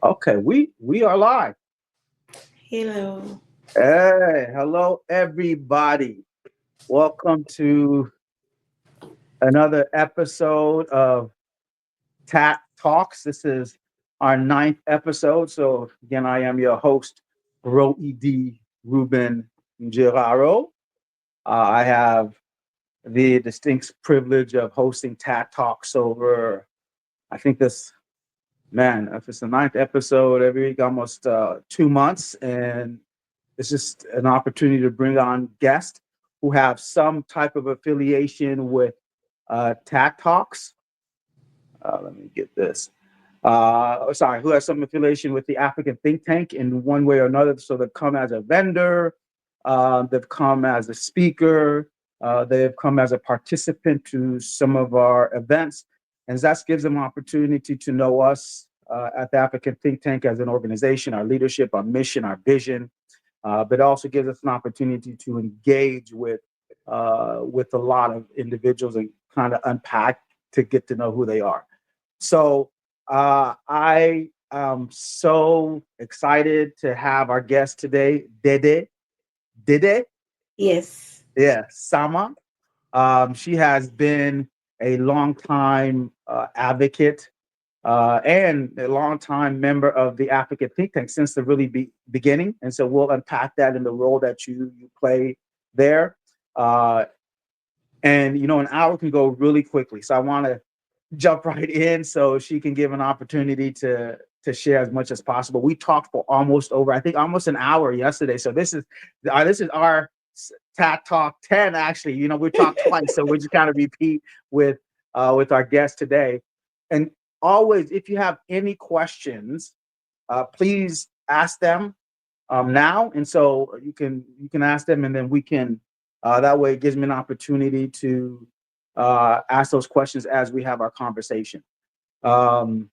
Okay, we are live. Hello. Hey, hello everybody. Welcome to another episode of TAT Talks. This is our ninth episode. So again, I am your host, Roe Ruben Giraro. I have the distinct privilege of hosting TAT Talks over, I think this, man, if it's the ninth episode every week, almost 2 months. And it's just an opportunity to bring on guests who have some type of affiliation with TAT Talks. Let me get this. Sorry, who has some affiliation with the African think tank in one way or another. So they've come as a vendor, they've come as a speaker, they've come as a participant to some of our events. And that gives them opportunity to know us at the African think tank as an organization, our leadership, our mission, our vision, but also gives us an opportunity to engage with a lot of individuals and kind of unpack to get to know who they are. So I am so excited to have our guest today, Dede. Dede, Yes. yeah, Sama. She has been a longtime advocate and a longtime member of the African think tank since the really beginning. And so we'll unpack that in the role that you play there. Uh, and an hour can go really quickly. So I want to jump right in so she can give an opportunity to share as much as possible. We talked for almost over, I think, almost an hour yesterday. So this is our Tat Talk 10. Actually, we talked twice, so we just kind of repeat with our guest today. And always, if you have any questions, please ask them now, and so you can ask them, and then we can. That way, it gives me an opportunity to ask those questions as we have our conversation. Um,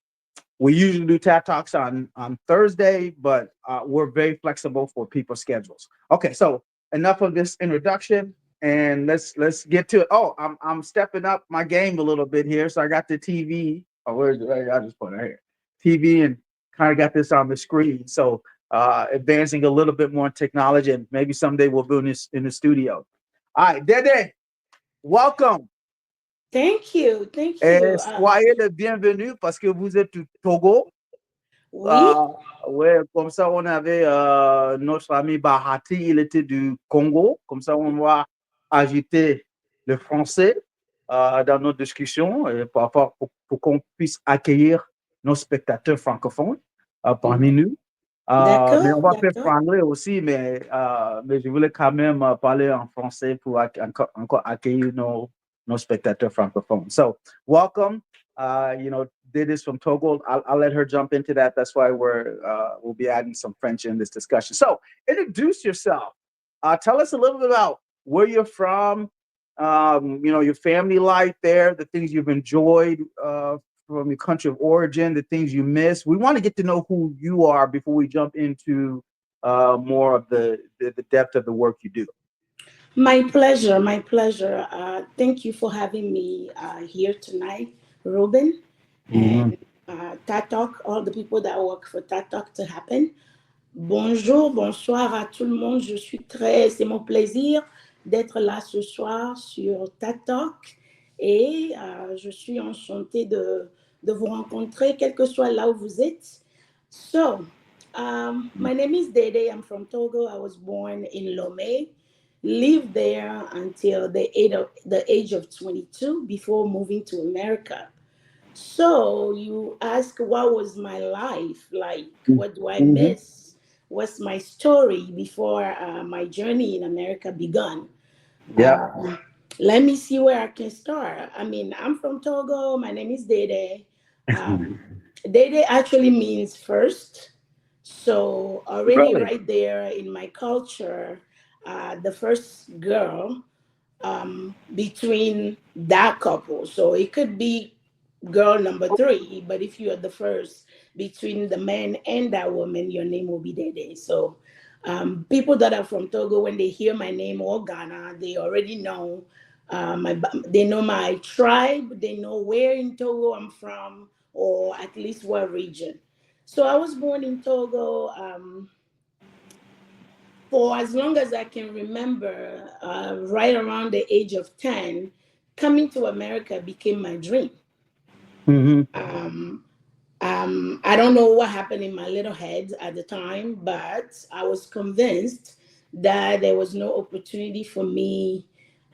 we usually do TAT Talks on Thursday, but we're very flexible for people's schedules. Okay, so enough of this introduction, and let's get to it. Oh, I'm stepping up my game a little bit here, so I got the TV. Oh, where's it? I just put it here. TV and kind of got this on the screen. So advancing a little bit more in technology, and maybe someday we'll do this in the studio. All right, Dede, welcome. Thank you. Thank Et you. soyez le bienvenu parce que vous êtes du Togo. Oui. Euh, ouais, comme ça, on avait notre ami Bahati, il était du Congo. Comme ça, on va ajouter le français dans notre discussion pour qu'on puisse accueillir nos spectateurs francophones parmi nous. Mais on D'accord, va faire d'accord. franglais aussi, mais je voulais quand même parler en français pour encore accueillir nos spectateurs francophones. So, welcome. Did this from Togo. I'll let her jump into that. That's why we'll be adding some French in this discussion. So, introduce yourself. Tell us a little bit about where you're from. Your family life there, the things you've enjoyed from your country of origin, the things you miss. We want to get to know who you are before we jump into more of the depth of the work you do. My pleasure. My pleasure. Thank you for having me here tonight, Ruben, Mhm. and Tatok, all the people that work for Tatok to happen. Bonjour, bonsoir à tout le monde. C'est mon plaisir d'être là ce soir sur TATOC et je suis enchantée de vous rencontrer, quel que soit là où vous êtes. So, my name is Dede. I'm from Togo. I was born in Lomé, lived there until the age of 22 before moving to America. So you ask, what was my life like? What do I Mhm. miss? What's my story before my journey in America began? Yeah. Um, Let me see where I can start. I mean, I'm from Togo. My name is Dede. Um, Dede actually means first. So already Really? right there in my culture, the first girl between that couple. So it could be girl number three, but if you are the first between the man and that woman, your name will be Dede. So people that are from Togo, when they hear my name or Ghana, they already know they know my tribe, they know where in Togo I'm from, or at least what region. So I was born in Togo. For as long as I can remember, right around the age of 10, coming to America became my dream. Mm-hmm. Um, I don't know what happened in my little head at the time, but I was convinced that there was no opportunity for me.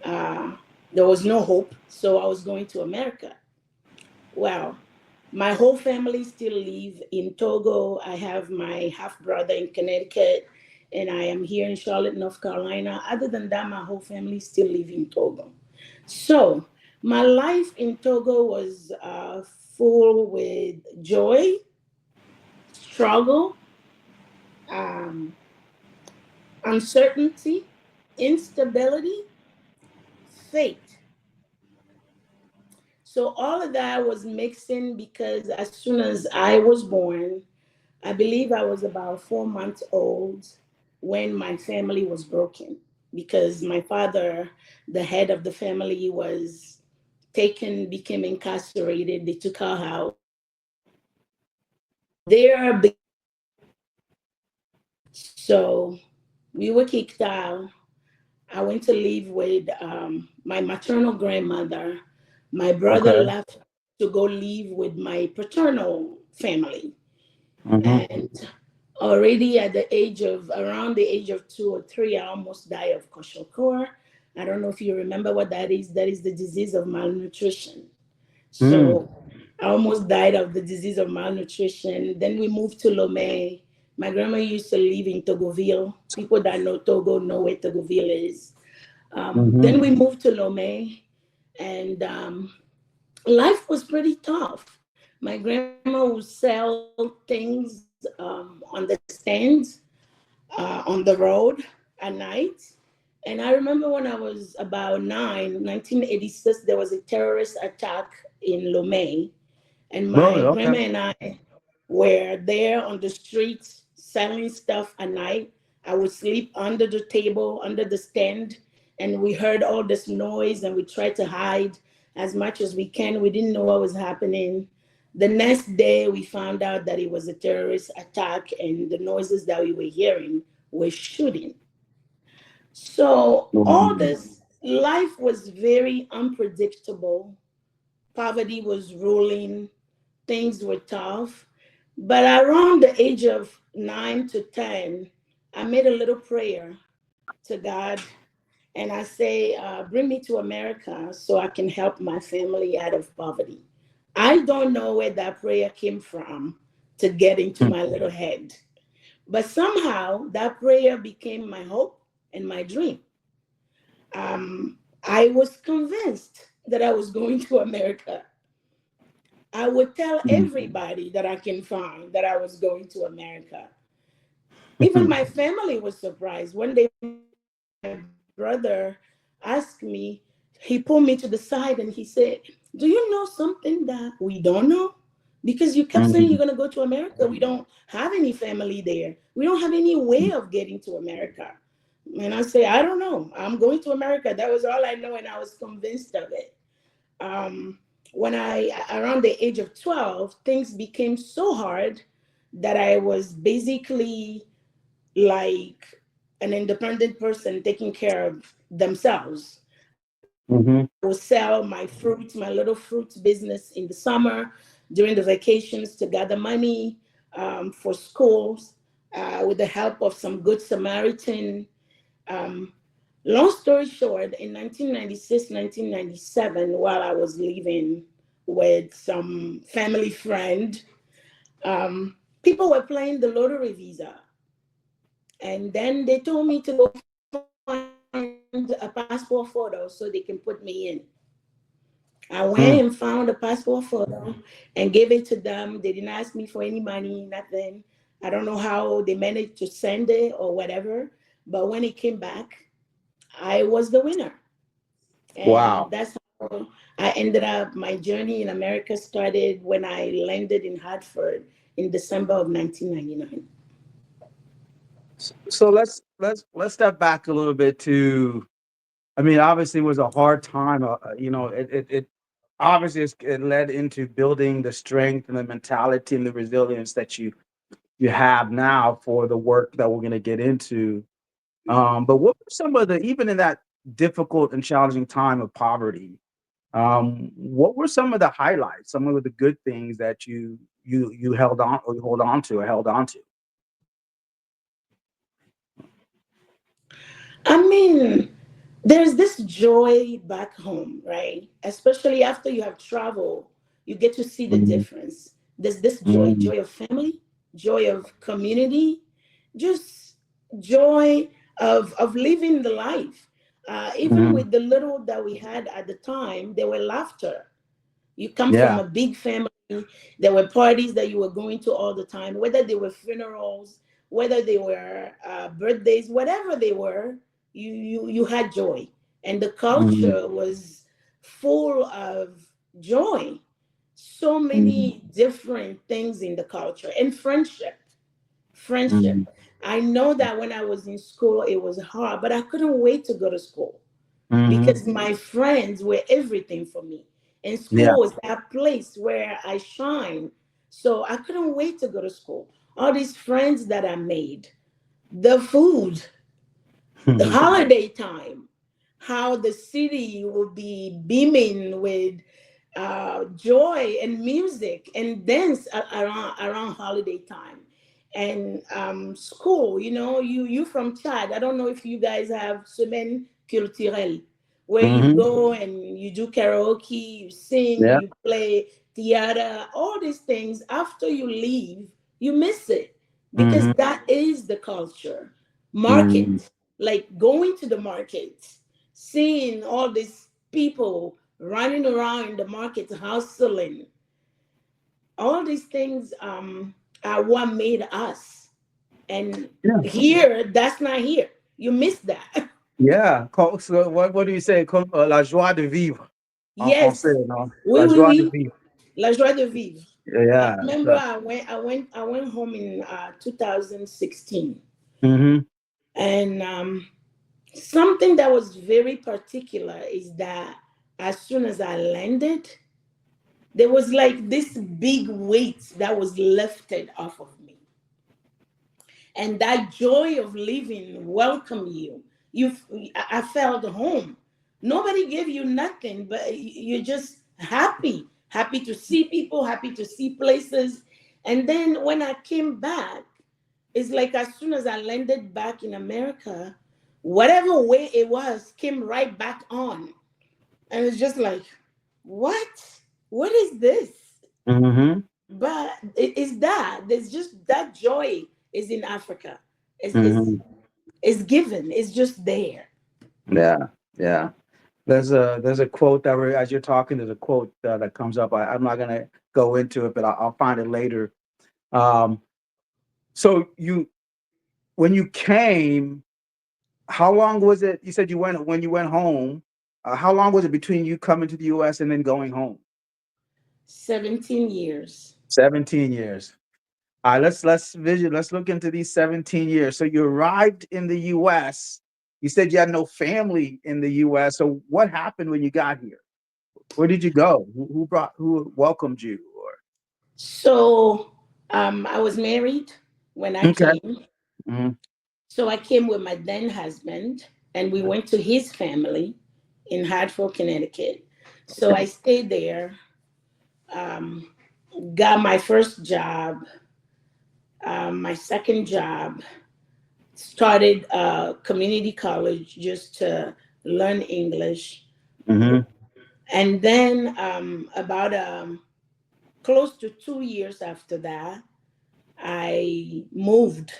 Uh, there was no hope. So I was going to America. Well, my whole family still live in Togo. I have my half brother in Connecticut, and I am here in Charlotte, North Carolina. Other than that, my whole family still live in Togo. So my life in Togo was full with joy, struggle, um, uncertainty, instability, faith. So all of that was mixing because as soon as I was born, I believe I was about 4 months old when my family was broken because my father, the head of the family, was taken, became incarcerated. They took our house. And there began the chaos. So we were kicked out. I went to live with my maternal grandmother. My brother Okay. left to go live with my paternal family. Mm-hmm. And already at the age of around the age of 2 or 3, I almost died of kwashiorkor. I don't know if you remember what that is. That is the disease of malnutrition. Mm. So I almost died of the disease of malnutrition. Then we moved to Lomé. My grandma used to live in Togoville. People that know Togo know where Togoville is. Then we Mm-hmm. moved to Lomé, and life was pretty tough. My grandma would sell things on the stands on the road at night. And I remember when I was about 1986, there was a terrorist attack in Lomé, and Really? my Okay. grandma and I were there on the streets selling stuff at night. I would sleep under the table, under the stand, and we heard all this noise and we tried to hide as much as we can. We didn't know what was happening. The next day, we found out that it was a terrorist attack, and the noises that we were hearing were shooting. So, all Mm. this life was very unpredictable. Poverty was ruling, things were tough. But around the age of 9 to 10, I made a little prayer to God, and I say, bring me to America so I can help my family out of poverty. I don't know where that prayer came from to get into my little head, but somehow that prayer became my hope and my dream. I was convinced that I was going to America. I would tell everybody that I can find that I was going to America. Even my family was surprised. One day, my brother asked me, he pulled me to the side and he said, do you know something that we don't know? Because you kept saying you're going to go to Mm. America. We don't have any family there. We don't have any way of getting to America. And I say, I don't know. I'm going to America. That was all I know. And I was convinced of it. um, when I, around the age of 12, things became so hard that I was basically like an independent person taking care of themselves. I would sell Mm-hmm. my fruit, my little fruit business in the summer during the vacations to gather money for schools with the help of some good Samaritan. Um, Long story short, in 1996, 1997, while I was living with some family friend, people were playing the lottery visa. And then they told me to go find a passport photo so they can put me in. I went and found a passport photo and gave it to them. They didn't ask me for any money, nothing. I don't know how they managed to send it or whatever. But when it came back, I was the winner. And Wow. that's how I ended up. My journey in America started when I landed in Hartford in December of 1999. So let's step back a little bit to. I mean, obviously, it was a hard time. obviously it led into building the strength and the mentality and the resilience that you have now for the work that we're going to get into. But what were some of the, even in that difficult and challenging time of poverty, what were some of the highlights, some of the good things that you held on or you hold on to or held on to? I mean, there's this joy back home, right? Especially after you have traveled, you get to see the Mhm, difference. There's this joy, mhm, joy of family, joy of community, just joy of living the life. Even mhm. with the little that we had at the time, there were laughter. You come from Yeah. a big family. There were parties that you were going to all the time, whether they were funerals, whether they were birthdays, whatever they were, you had joy. And the Mhm, culture was full of joy. So mhm, many different things in the culture and friendship. Friendship. mhm, I know that when I was in school, it was hard, but I couldn't wait to go to school mhm. because my friends were everything for me. And Yeah. school was that place where I shine. So I couldn't wait to go to school. All these friends that I made, the food, the holiday time, how the city will be beaming with joy and music and dance around holiday time. And school, you from Chad. I don't know if you guys have semaine culturelle where you Mhm. go and you do karaoke, you sing, Yeah. you play theater, all these things. After you leave, you miss it because Mhm, that is the culture. mhm, Market, like going to the market, seeing all these people running around in the market hustling, all these things are what made us. And yeah. here, that's not here. You miss that. Yeah. So what do you say? La joie de vivre en français, Yes, non? oui, La oui, joie de oui. vivre. La joie de vivre. I Yeah. remember So, I went home in 2016, mhm, and something that was very particular is that as soon as I landed, there was like this big weight that was lifted off of me, and that joy of living welcome you. You, I felt home. Nobody gave you nothing, but you're just happy, happy to see people, happy to see places. And then when I came back, it's like as soon as I landed back in America, whatever way it was came right back on. And it's just like, what? What is this? mhm, But it is that there's just that joy is in Africa. Is mhm. is given. It's just there. Yeah. Yeah. There's a quote that as you're talking, there's a quote that comes up. I'm not gonna go into it, but I'll find it later. Um, so when you came, how long was it? You said you went when you went home. How long was it between you coming to the U.S. and then going home? 17 years. 17 years. All right, let's look into these 17 years. So you arrived in the US. You said you had no family in the US. So what happened when you got here? Where did you go? Who welcomed you? So I was married when I Or okay. came. Mhm, So I came with my then husband, and we went to his family in Hartford, Connecticut. So okay. I stayed there, um, got my first job, my second job, started community college just to learn English. Hmm. And then about close to 2 years after that, I moved.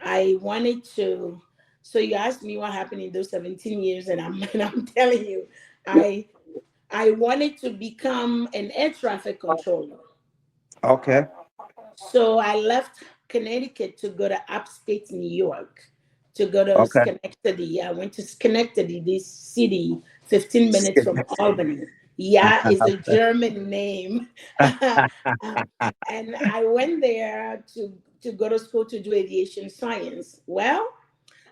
I wanted to. So you asked me what happened in those 17 years, and I'm and I'm telling you, I I wanted to become an air traffic controller. Okay. So I left Connecticut to go to upstate New York, to go to Okay. Schenectady. I went to Schenectady, this city 15 minutes from Albany. Yeah, is a German name. And I went there to go to school to do aviation science. Well,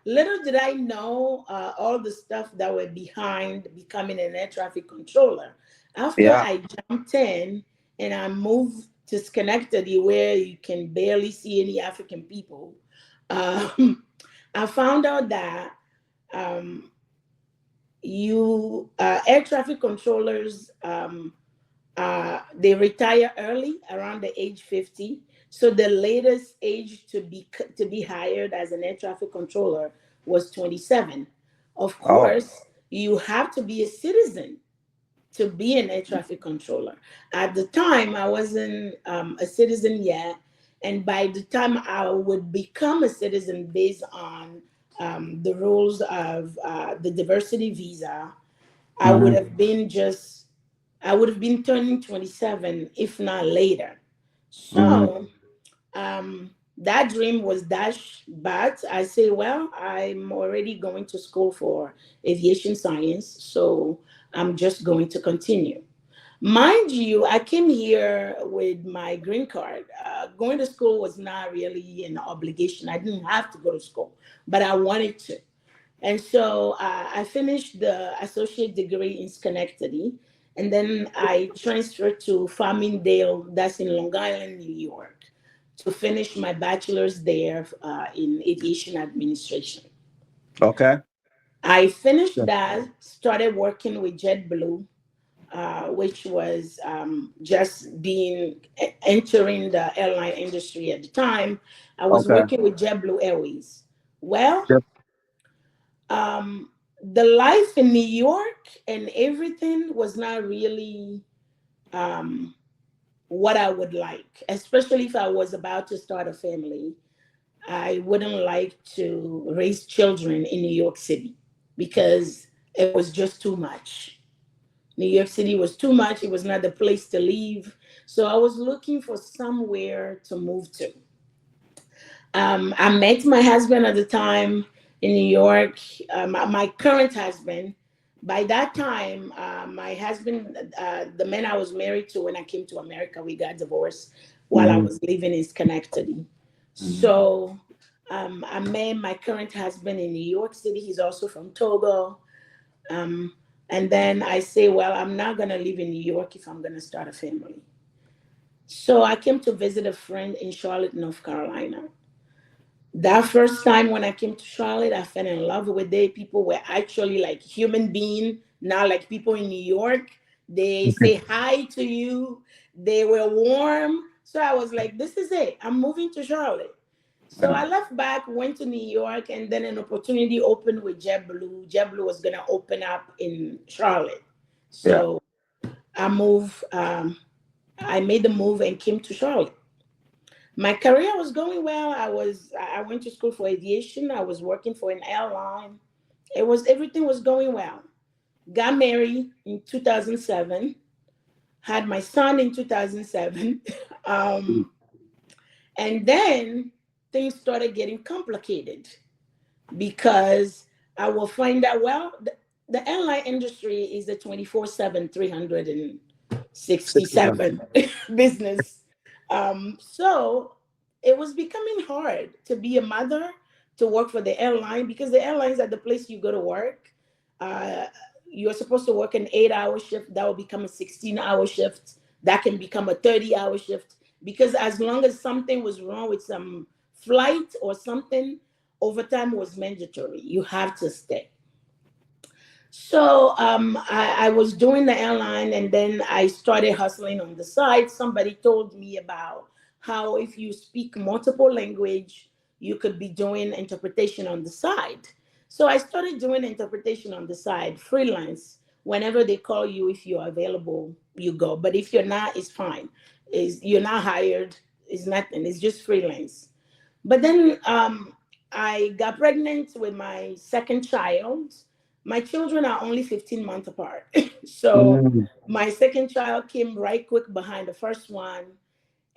little did I know all the stuff that were behind becoming an air traffic controller. After Yeah. I jumped in and I moved to Schenectady, where you can barely see any African people, I found out that um, air traffic controllers, they retire early around the age 50. So the latest age to be hired as an air traffic controller was 27. Of Oh, course, you have to be a citizen to be an air traffic controller. At the time, I wasn't a citizen yet. And by the time I would become a citizen based on the rules of the diversity visa, I would mhm, have been just, I would have been turning 27, if not later. mhm. So that dream was dashed, but I say, well, I'm already going to school for aviation science, so I'm just going to continue. Mind you, I came here with my green card. Going to school was not really an obligation. I didn't have to go to school, but I wanted to. And so I finished the associate degree in Schenectady, and then I transferred to Farmingdale, that's in Long Island, New York, to finish my bachelor's there in aviation administration. Okay. I finished Yeah. that, started working with JetBlue, which was just entering the airline industry at the time. I was Okay. working with JetBlue Airways. Well, Yep. um, the life in New York and everything was not really um, what I would like, especially if I was about to start a family. I wouldn't like to raise children in New York City because it was just too much. New York City was too much. It was not the place to live. So I was looking for somewhere to move to. I met my husband at the time in New York, my current husband. By that time, my husband, the man I was married to when I came to America, we got divorced while I Mhm, was living in Schenectady. mhm. So I met my current husband in New York City. He's also from Togo. Um, and then I say, well, I'm not going to live in New York if I'm going to start a family. So I came to visit a friend in Charlotte, North Carolina. That first time when I came to Charlotte, I fell in love with it. People were actually like human being, not like people in New York. They say hi to you. They were warm. So I was like, this is it. I'm moving to Charlotte. So I left back, went to New York, and then an opportunity opened with JetBlue. JetBlue was gonna open up in Charlotte. Yeah. So I moved, I made the move and came to Charlotte. My career was going well. I went to school for aviation. I was working for an airline. Everything was going well. Got married in 2007. Had my son in 2007. Mm. um, and then things started getting complicated because I will find out, well, the airline industry is a 24/7, 67. 367 business. So it was becoming hard to be a mother, to work for the airline, because the airlines are the place you go to work. Uh, you're supposed to work an 8-hour shift, that will become a 16-hour shift, that can become a 30-hour shift. Because as long as something was wrong with some flight or something, overtime was mandatory. You have to stay. So I was doing the airline, and then I started hustling on the side. Somebody told me about how if you speak multiple language, you could be doing interpretation on the side. So I started doing interpretation on the side, freelance. Whenever they call you, if you're available, you go. But if you're not, it's fine. Is you're not hired, it's nothing. It's just freelance. But then I got pregnant with my second child. My children are only 15 months apart. So Mm, my second child came right quick behind the first one.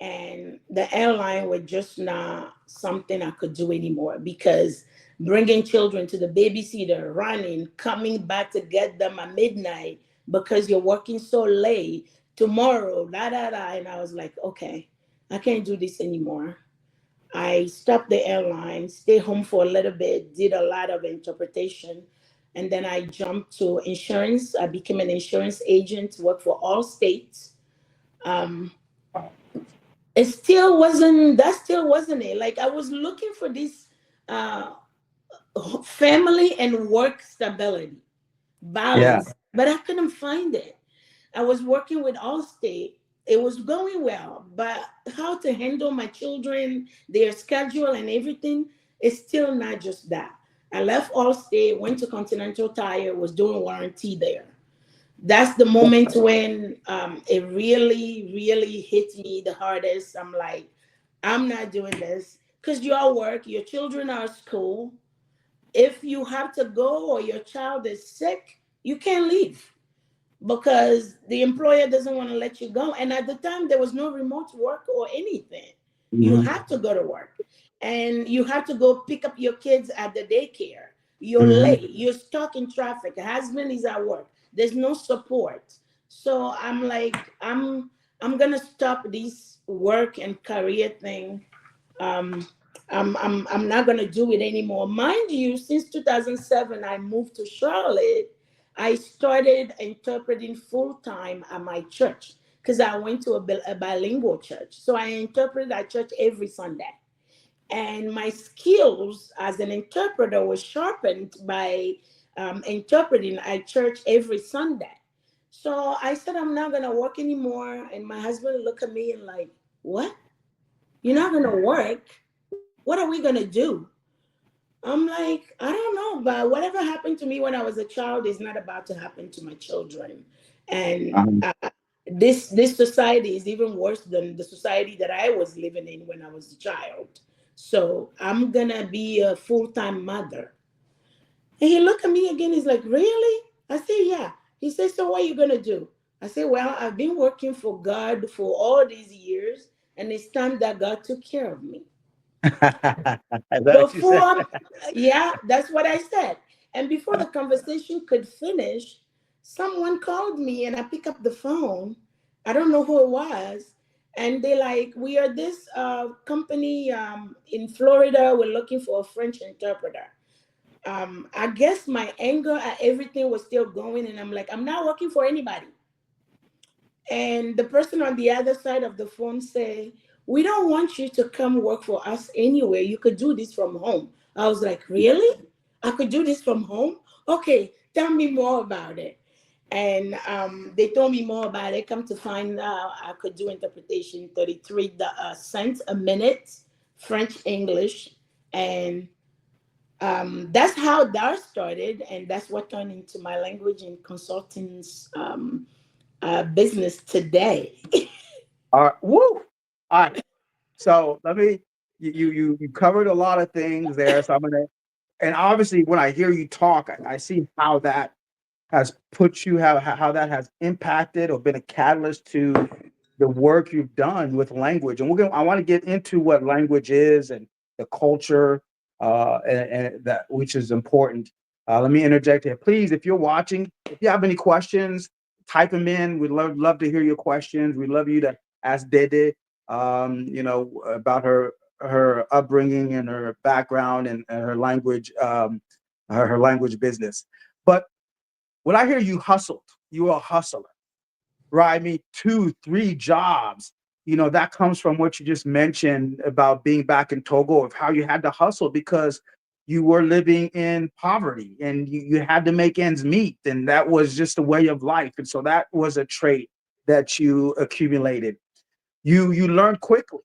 And the airline was just not something I could do anymore, because bringing children to the babysitter, running, coming back to get them at midnight because you're working so late, tomorrow, da da da. And I was like, okay, I can't do this anymore. I stopped the airline, stayed home for a little bit, did a lot of interpretation. and then I jumped to insurance. I became an insurance agent, worked for all states. Um, it still wasn't that still wasn't it. Like I was looking for this uh, family and work stability Yeah. balance, but I couldn't find it. I was working with Allstate. It was going well, but how to handle my children, their schedule, and everything is still not just that. I left Allstate, went to Continental Tire, was doing warranty there. That's the moment when it really hit me the hardest. I'm like, I'm not doing this because you all work, your children are at school. If you have to go or your child is sick, you can't leave because the employer doesn't want to let you go. And at the time, there was no remote work or anything. You Hmm. have to go to work and you have to go pick up your kids at the daycare. You're Hmm. late, you're stuck in traffic, husband is at work, there's no support. So I'm like, I'm gonna stop this work and career thing. um, I'm not going to do it anymore. Mind you, since 2007, I moved to Charlotte. I started interpreting full time at my church because I went to a bilingual church. So I interpreted at church every Sunday. And my skills as an interpreter was sharpened by interpreting at church every Sunday. So I said, I'm not going to work anymore. And my husband looked at me and like, what? You're not going to work? What are we going to do? I'm like, I don't know, but whatever happened to me when I was a child is not about to happen to my children. And Um, this society is even worse than the society that I was living in when I was a child. So I'm gonna be a full-time mother. And he looked at me again. He's like, really? I said, yeah. He said, so what are you gonna do? I said, well, I've been working for God for all these years, and it's time that God took care of me. is that what you said? Before, yeah, that's what I said. And before the conversation could finish, someone called me and I pick up the phone. I don't know who it was. And they like, we are this company in Florida. We're looking for a French interpreter. I guess my anger at everything was still going. And I'm like, I'm not working for anybody. And the person on the other side of the phone say, we don't want you to come work for us anywhere. You could do this from home. I was like, really? I could do this from home? Okay, tell me more about it. And they told me more about it. Come to find out, I could do interpretation 33 cents a minute, French, English. And that's how that started. And that's what turned into my language and consultants business today. All right. Woo. All right. So let me. You covered a lot of things there. So I'm gonna. And obviously, when I hear you talk, I see how that has put you, how that has impacted or been a catalyst to the work you've done with language. And I want to get into what language is and the culture, and that which is important. Let me interject here, please. If you're watching, if you have any questions, type them in. We'd love to hear your questions. We'd love you to ask Dede, about her upbringing and her background and her language, her language business. But when I hear you hustled, you were a hustler, right? I mean, two, three jobs. That comes from what you just mentioned about being back in Togo, of how you had to hustle because you were living in poverty and you had to make ends meet. And that was just a way of life. And so that was a trait that you accumulated. You learned quickly,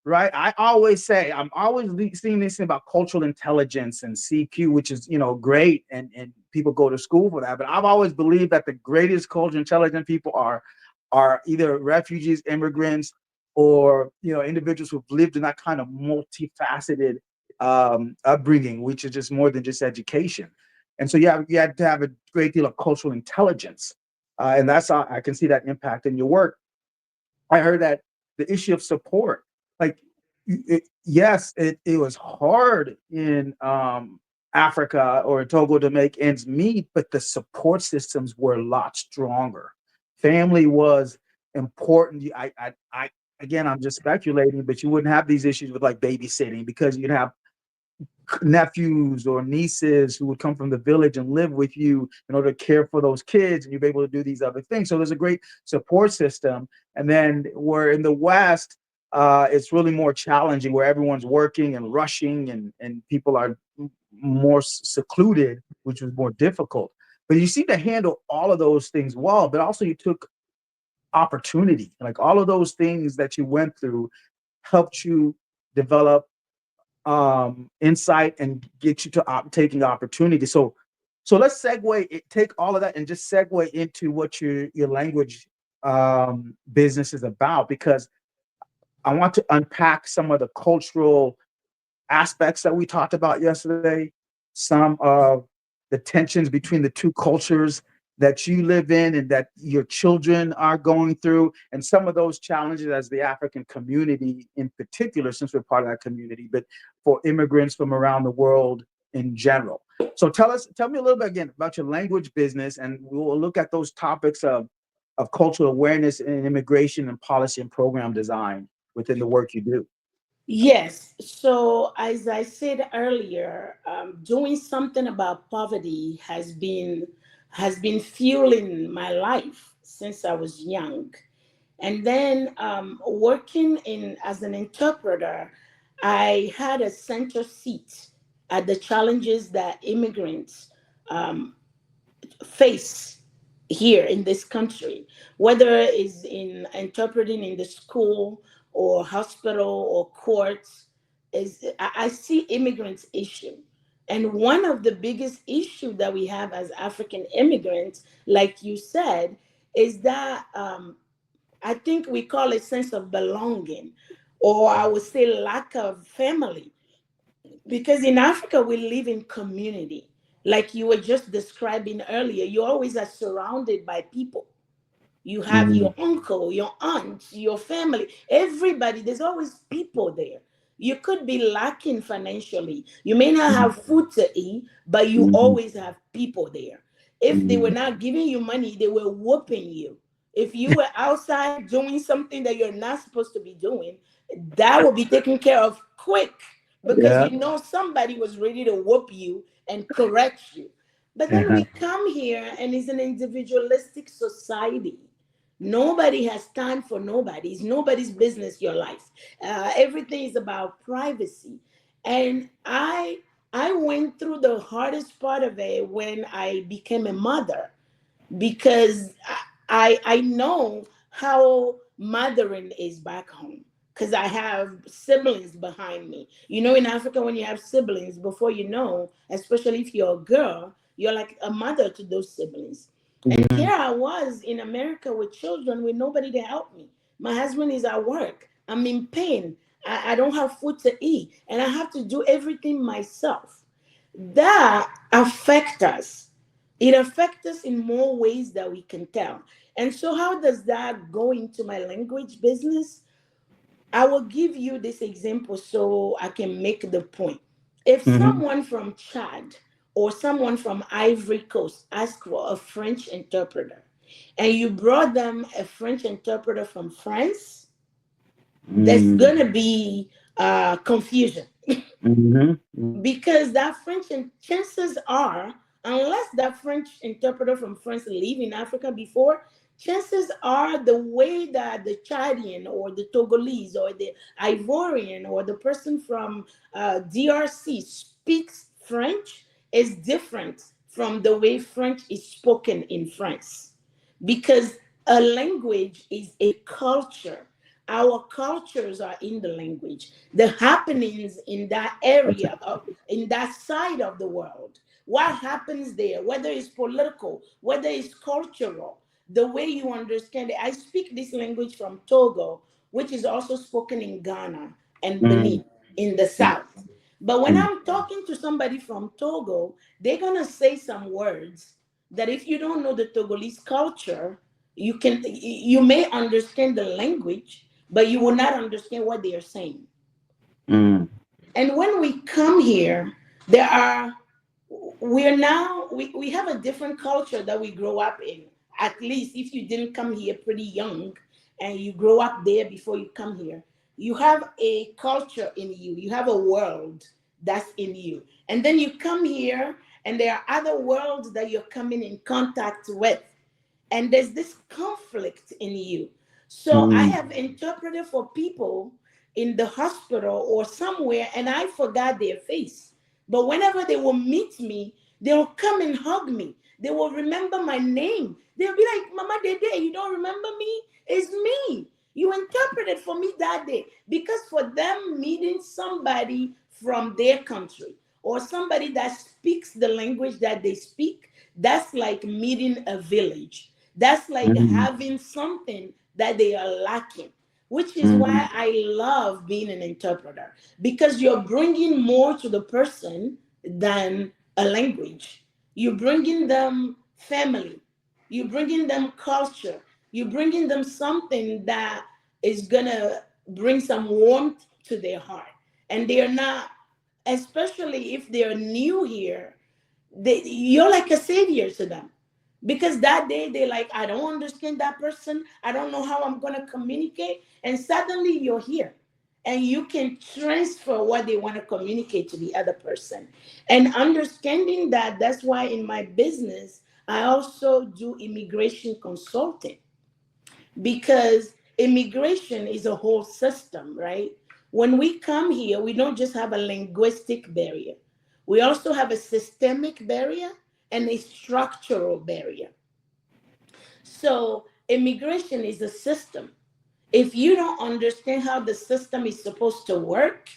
right? I always say, I'm always seeing this thing about cultural intelligence and CQ, which is, great. And people go to school for that. But I've always believed that the greatest culturally intelligent people are either refugees, immigrants, or, individuals who've lived in that kind of multifaceted upbringing, which is just more than just education. And so, yeah, you had to have a great deal of cultural intelligence. And that's how I can see that impact in your work. I heard that the issue of support, like, yes, it was hard in Africa or in Togo to make ends meet, but the support systems were a lot stronger. Family was important. Again, I'm just speculating, but you wouldn't have these issues with like babysitting because you'd have nephews or nieces who would come from the village and live with you in order to care for those kids, and you'd be able to do these other things. So there's a great support system. And then where in the West, it's really more challenging, where everyone's working and rushing, and people are more secluded, which was more difficult. But you seem to handle all of those things well, but also you took opportunity. Like all of those things that you went through helped you develop insight and get you to taking opportunity. So let's take all of that and just segue into what your language business is about, because I want to unpack some of the cultural aspects that we talked about yesterday, some of the tensions between the two cultures that you live in and that your children are going through, and some of those challenges as the African community in particular, since we're part of that community, but for immigrants from around the world in general. So tell me a little bit again about your language business, and we'll look at those topics of cultural awareness and immigration and policy and program design within the work you do. Yes. So, as I said earlier, doing something about poverty has been fueling my life since I was young. And then working in as an interpreter, I had a center seat at the challenges that immigrants um, face here in this country, whether it's in interpreting in the school or hospital or courts, is I see immigrants issue. And one of the biggest issue that we have as African immigrants, like you said, is that I think we call it sense of belonging, or I would say lack of family, because in Africa we live in community. Like you were just describing earlier, you always are surrounded by people. You have Mm, your uncle, your aunt, your family, everybody. There's always people there. You could be lacking financially. You may not mm, have food to eat, but you mm, always have people there. If they were mm. not giving you money, they were whooping you. If you were outside doing something that you're not supposed to be doing, that will be taken care of quick, because Yeah. you know somebody was ready to whoop you and correct you. But then Uh-huh. we come here and it's an individualistic society. Nobody has time for nobody. It's nobody's business, your life. Everything is about privacy. And I went through the hardest part of it when I became a mother, because I know how mothering is back home, because I have siblings behind me. You know, in Africa, when you have siblings, before you know, especially if you're a girl, you're like a mother to those siblings. And Mhm. here I was in America with children with nobody to help me. My husband is at work. I'm in pain. I don't have food to eat, and I have to do everything myself. That affect us. It affects us in more ways that we can tell. And so how does that go into my language business? I will give you this example so I can make the point. If Mhm. someone from Chad or someone from Ivory Coast asks for a French interpreter, and you brought them a French interpreter from France, there's Mm. gonna be confusion, Mhm. because that French, and chances are, unless that French interpreter from France lived in Africa before, chances are the way that the Chadian or the Togolese or the Ivorian or the person from DRC speaks French is different from the way French is spoken in France, because a language is a culture. Our cultures are in the language. The happenings in that area of in that side of the world, what happens there, whether it's political, whether it's cultural, the way you understand it. I speak this language from Togo, which is also spoken in Ghana and Mm. Benin in the Mm. south. But when Mm. I'm talking to somebody from Togo, they're gonna say some words that if you don't know the Togolese culture, you may understand the language, but you will not understand what they are saying. Mm. And when we come here, there are we're now we have a different culture that we grow up in. At least if you didn't come here pretty young and you grow up there before you come here, you have a culture in you. You have a world that's in you. And then you come here, and there are other worlds that you're coming in contact with, and there's this conflict in you. So I Mm, have interpreted for people in the hospital or somewhere, and I forgot their face. But whenever they will meet me, they'll come and hug me. They will remember my name. They'll be like, Mama Dede, you don't remember me? It's me. You interpreted for me that day. Because for them, meeting somebody from their country or somebody that speaks the language that they speak, that's like meeting a village. That's like mm, having something that they are lacking, which is mm, why I love being an interpreter, because you're bringing more to the person than a language. You're bringing them family, you're bringing them culture, you're bringing them something that is gonna bring some warmth to their heart. And they're not, especially if they're new here, you're like a savior to them, because that day they're like, I don't understand that person, I don't know how I'm going to communicate, and suddenly you're here and you can transfer what they want to communicate to the other person. And understanding that, that's why in my business I also do immigration consulting, because immigration is a whole system, right? When we come here, we don't just have a linguistic barrier, we also have a systemic barrier and a structural barrier. So, immigration is a system. If you don't understand how the system is supposed to work,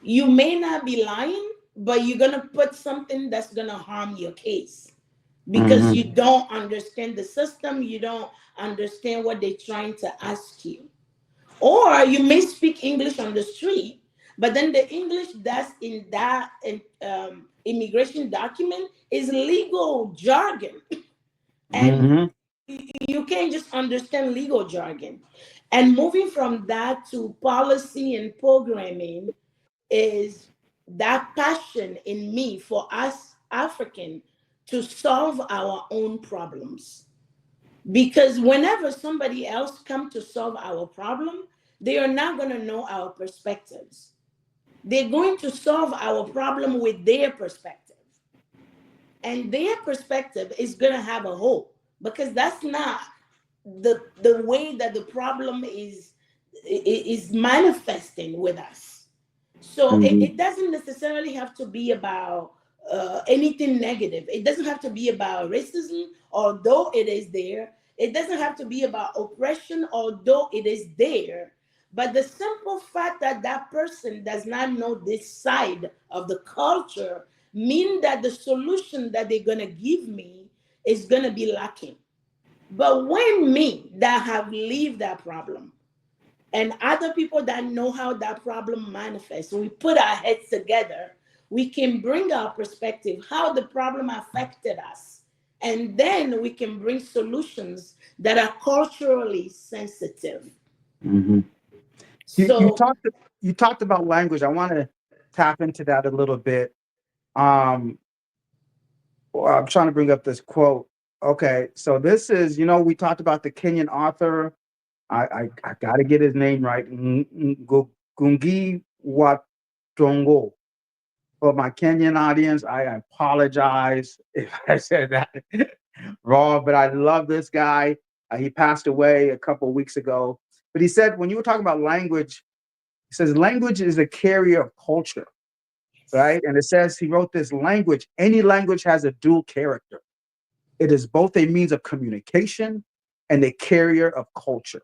you may not be lying, but you're going to put something that's going to harm your case because mm, you don't understand the system, you don't understand what they're trying to ask you. Or you may speak English on the street, but then the English that's in that immigration document is legal jargon. And mm, you can't just understand legal jargon. And moving from that to policy and programming is that passion in me for us African to solve our own problems. Because whenever somebody else come to solve our problem, they are not going to know our perspectives. They're going to solve our problem with their perspective. And their perspective is going to have a hole, because that's not the way that the problem is manifesting with us. So mm, it doesn't necessarily have to be about anything negative. It doesn't have to be about racism, although it is there. It doesn't have to be about oppression, although it is there. But the simple fact that that person does not know this side of the culture mean that the solution that they're gonna give me is gonna be lacking. But when me that have lived that problem and other people that know how that problem manifests, we put our heads together, we can bring our perspective, how the problem affected us. And then we can bring solutions that are culturally sensitive. mm. You So, talked about language. I want to tap into that a little bit. Um, well, I'm trying to bring up this quote. Okay, so this is, we talked about the Kenyan author. I got to get his name right. Gungi wa Thiongo. For my Kenyan audience, I apologize if I said that wrong, but I love this guy. He passed away a couple of weeks ago. But he said, when you were talking about language, he says, language is a carrier of culture, yes, right? And it says, he wrote this language, any language has a dual character. It is both a means of communication and a carrier of culture.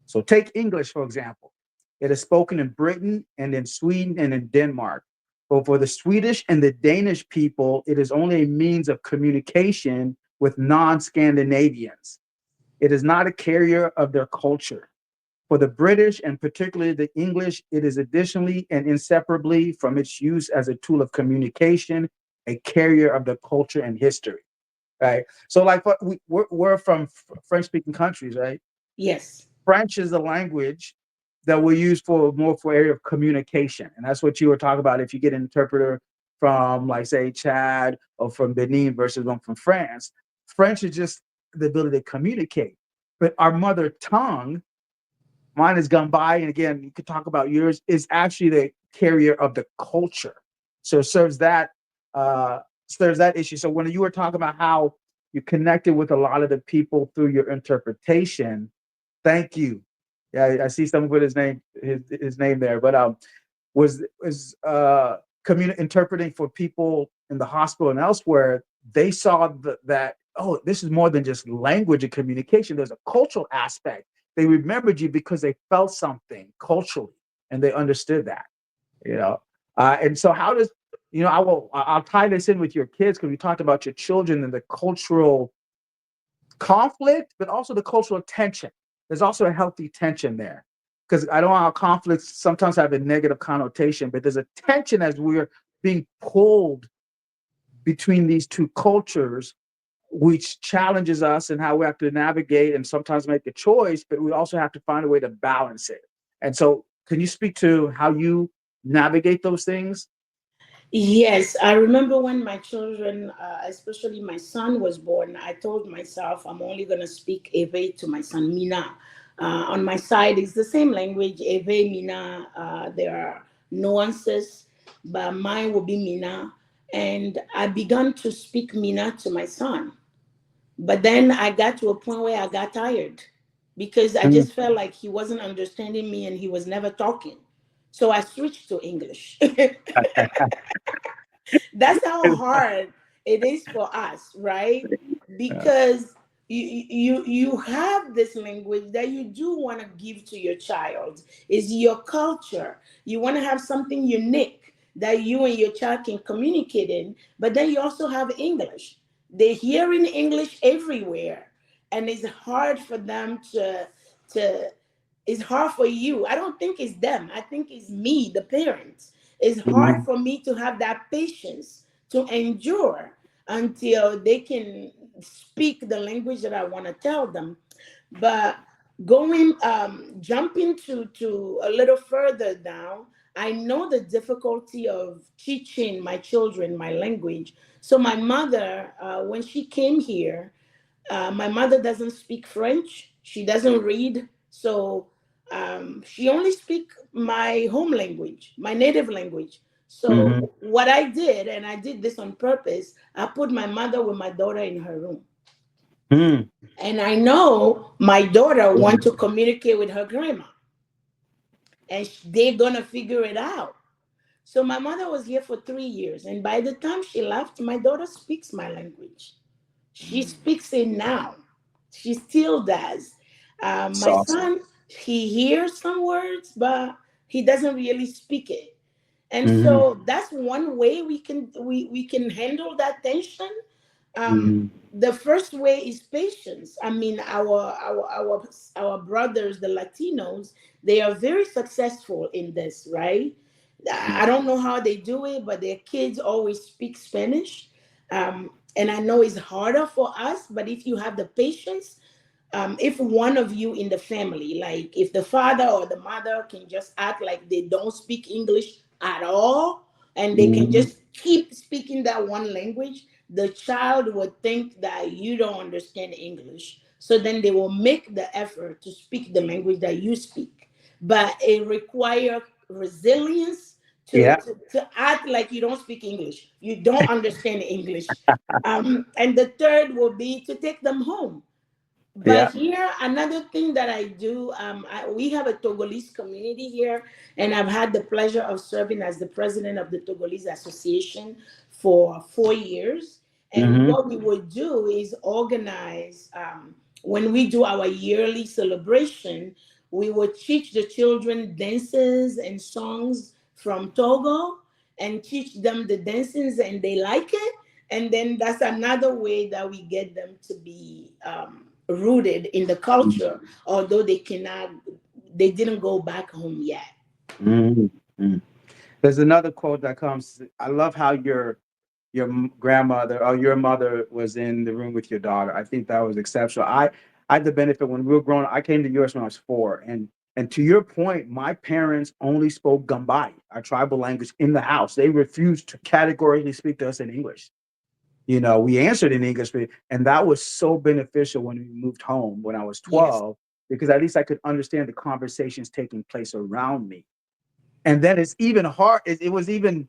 So take English, for example. It is spoken in Britain and in Sweden and in Denmark. But for the Swedish and the Danish people, it is only a means of communication with non Scandinavians. It is not a carrier of their culture. For the British and particularly the English, it is additionally and inseparably from its use as a tool of communication, a carrier of the culture and history. Right. So, like, we're from French speaking countries, right? yes, French is a language that we use for more for area of communication, and that's what you were talking about. If you get an interpreter from, like, say, Chad or from Benin versus one from France, French is just the ability to communicate. But our mother tongue, mine is gone by, and again, you could talk about yours, is actually the carrier of the culture. So it serves that issue. So when you were talking about how you connected with a lot of the people through your interpretation, thank you. Yeah, I see someone with his name there, but was interpreting for people in the hospital and elsewhere. They saw that, oh, this is more than just language and communication. There's a cultural aspect. They remembered you because they felt something culturally and they understood that. You know, and so how does, I'll tie this in with your kids because we talked about your children and the cultural conflict, but also the cultural tension. There's also a healthy tension there because I don't know how conflicts sometimes have a negative connotation, but there's a tension as we're being pulled between these two cultures, which challenges us and how we have to navigate and sometimes make a choice, but we also have to find a way to balance it. And so, can you speak to how you navigate those things? Yes, I remember when my children, especially my son, was born. I told myself I'm only going to speak Ewe to my son, Mina. On my side, it's the same language, Ewe, Mina. There are nuances, but mine will be Mina. And I began to speak Mina to my son. But then I got to a point where I got tired because I Mm. just felt like he wasn't understanding me and he was never talking. So I switched to English. That's how hard it is for us, right? Because you have this language that you do want to give to your child. Is your culture. You want to have something unique that you and your child can communicate in, but then you also have English. They're hearing English everywhere, and it's hard for them to it's hard for you. I don't think it's them. I think it's me, the parents. It's hard Mhm. for me to have that patience to endure until they can speak the language that I want to tell them. But jumping to a little further down, I know the difficulty of teaching my children my language. So my mother, when she came here, my mother doesn't speak French. She doesn't read. So she only speak my home language, my native language. So Mhm. what I did, and I did this on purpose, I put my mother with my daughter in her room. Mm. And I know my daughter want Mhm. to communicate with her grandma, and they're gonna figure it out. So my mother was here for 3 years, and by the time she left, my daughter speaks my language. She speaks it now. She still does. It's My awesome. son, he hears some words, but he doesn't really speak it. And Mhm. so that's one way we can handle that tension. Mhm. The first way is patience. I mean, our brothers, the Latinos, they are very successful in this, right? I don't know how they do it, but their kids always speak Spanish. And I know it's harder for us, but if you have the patience, if one of you in the family, like if the father or the mother can just act like they don't speak English at all, and they can Mhm. just keep speaking that one language, the child would think that you don't understand English. So then they will make the effort to speak the language that you speak. But it requires resilience Yeah. to act like you don't speak English, you don't understand English. And the third will be to take them home. But Yeah. here, another thing that I do, we have a Togolese community here, and I've had the pleasure of serving as the president of the Togolese Association for 4 years. And Mhm. what we would do is organize, when we do our yearly celebration, we would teach the children dances and songs from Togo and teach them the dances, and they like it. And then that's another way that we get them to be rooted in the culture, although they didn't go back home yet. Mhm. Mhm. There's another quote that comes. I love how your grandmother or your mother was in the room with your daughter. I think that was exceptional. I had the benefit when we were growing up. I came to the US when I was 4, and to your point, my parents only spoke Gambari, our tribal language, in the house. They refused to categorically speak to us in English. We answered in English, and that was so beneficial when we moved home when I was Yes. 12, because at least I could understand the conversations taking place around me. And then it's even hard. It was even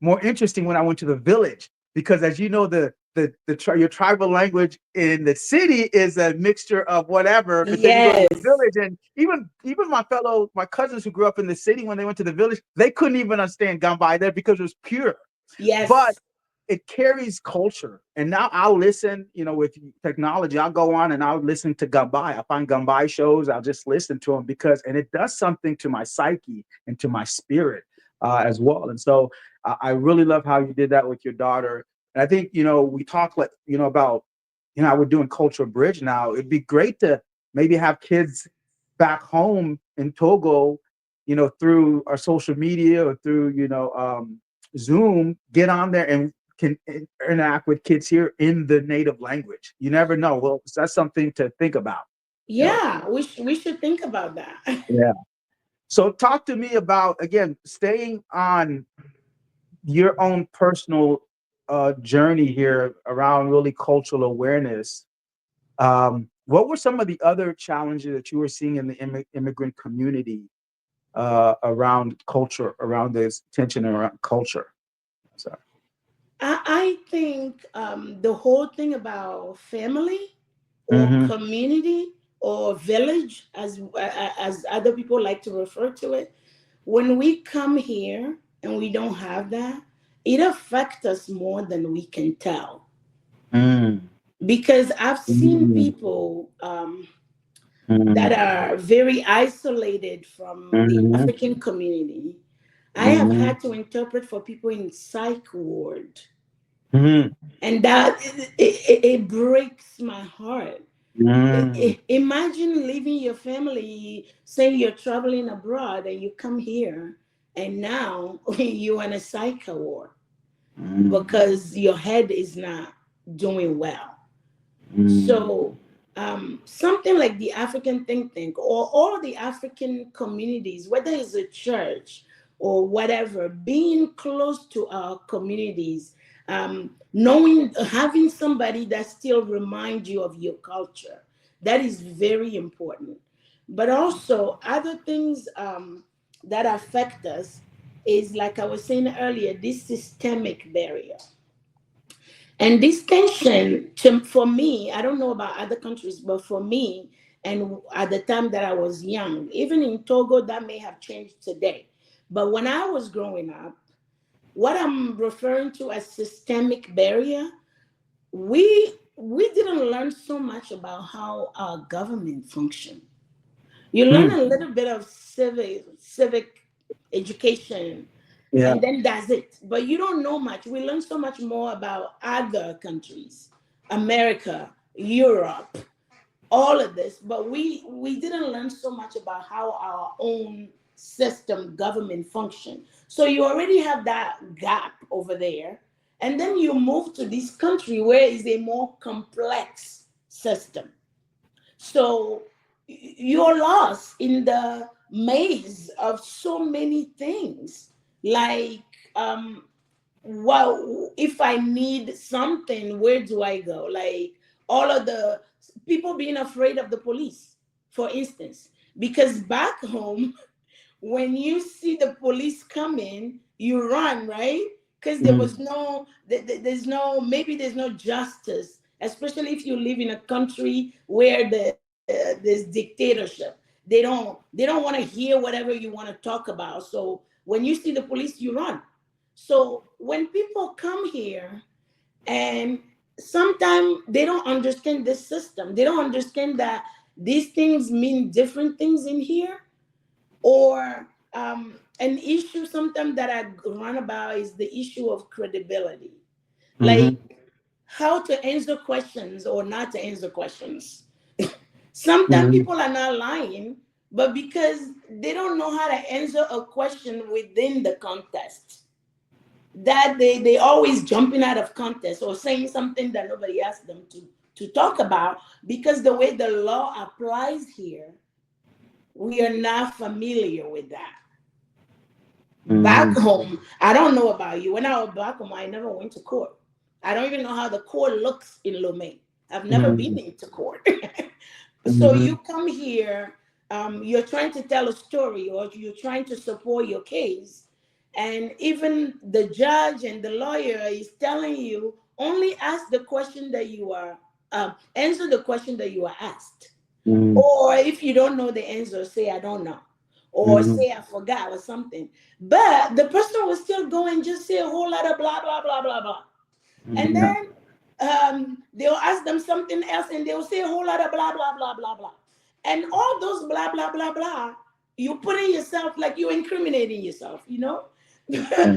more interesting when I went to the village, because as you know, your tribal language in the city is a mixture of whatever, but then you go to the Yes. village, and even my cousins who grew up in the city, when they went to the village, they couldn't even understand Gambai there because it was pure. But Yes. it carries culture. And now I'll listen, with technology, I'll go on and I'll listen to Gambai. I find Gambai shows, I'll just listen to them and it does something to my psyche and to my spirit as well. And so I really love how you did that with your daughter. And I think, we talk about, we're doing Cultural Bridge now. It'd be great to maybe have kids back home in Togo, through our social media or through, Zoom, get on there and can interact with kids here in the native language. You never know. Well, that's something to think about. You know? Yeah, we should think about that. Yeah. So talk to me about, again, staying on your own personal journey here around really cultural awareness. What were some of the other challenges that you were seeing in the immigrant community around culture, around this tension around culture? So. I think the whole thing about family or Mm-hmm. community or village, as other people like to refer to it, when we come here and we don't have that, it affects us more than we can tell. Mm-hmm. Because I've seen Mm-hmm. people that are very isolated from the Mm-hmm. African community. I have Mm-hmm. had to interpret for people in psych ward, Mm-hmm. and that it breaks my heart. Mm-hmm. Imagine leaving your family, say you're traveling abroad, and you come here, and now you're in a psych ward because your head is not doing well. So, something like the African think tank or all the African communities, whether it's a church or whatever, being close to our communities, knowing, having somebody that still reminds you of your culture, that is very important. But also, other things that affect us is, like I was saying earlier, this systemic barrier. And this tension, for me, I don't know about other countries, but for me, and at the time that I was young, even in Togo, that may have changed today. But when I was growing up, what I'm referring to as systemic barrier, we didn't learn so much about how our government function. You learn a little bit of civic education, Yeah. and then that's it. But you don't know much. We learn so much more about other countries, America, Europe, all of this, but we didn't learn so much about how our own system government function. So you already have that gap over there, and then you move to this country where is a more complex system. So you're lost in the maze of so many things. Like, well, if I need something, where do I go? Like, all of the people being afraid of the police, for instance, because back home, when you see the police coming, you run, right? Because there Mm-hmm. was no, there's no, maybe there's no justice, especially if you live in a country where there's dictatorship. They don't want to hear whatever you want to talk about. So when you see the police, you run. So when people come here, and sometimes they don't understand this system, they don't understand that these things mean different things in here, or an issue sometimes that I run about is the issue of credibility. Mm-hmm. Like, how to answer questions or not to answer questions. Sometimes Mm-hmm. people are not lying, but because they don't know how to answer a question within the context, that they always jumping out of context or saying something that nobody asked them to talk about, because the way the law applies here, we are not familiar with that. Back Mm-hmm. home, I don't know about you. When I was back home, I never went to court. I don't even know how the court looks in Lomé. I've never been into court. So Mm-hmm. you come here, you're trying to tell a story or you're trying to support your case, And even the judge and the lawyer is telling you only ask the question that you are, answer the question that you are asked. Mm, Or if you don't know the answer, say, I don't know. Or mm, say, I forgot or something. But the person will still go and just say a whole lot of blah, blah, blah, blah, blah. And yeah. then they'll ask them something else and they'll say a whole lot of blah, blah, blah, blah, blah. And all those blah, blah, blah, blah, you putting yourself, like you're incriminating yourself, you know? Yeah.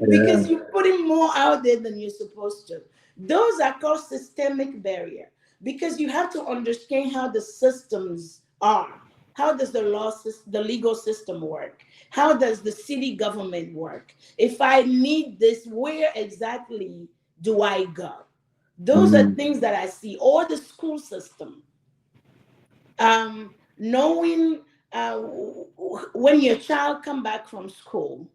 Because you're putting more out there than you're supposed to. Those are called systemic barrier, because you have to understand how the systems are. How does the the legal system work? How does the city government work? If I need this, where exactly do I go? Those are Mm, things that I see. Or the school system. Knowing when your child come back from school,